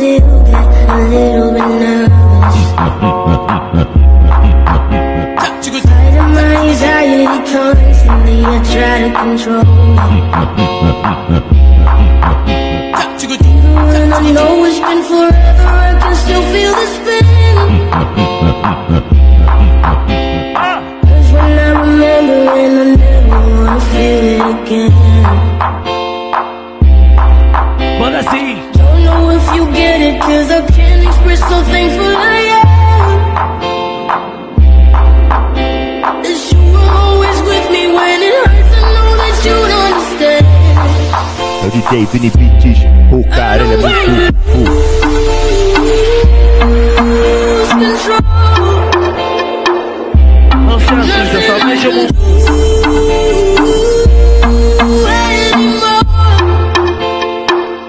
still get a little bit nervous. Fighting my anxiety constantly, I try to control it. Even when I know it's been forever, I can still feel the spin. Cause when I remember it, I never wanna feel it again. But I see. Don't know if you get it, cause I can't express how thankful I am. That you were always with me when it hurts, I know that you'd understand. Every day, Vinny Beaches, who got in the Lose control. Ancien, ça fait un peu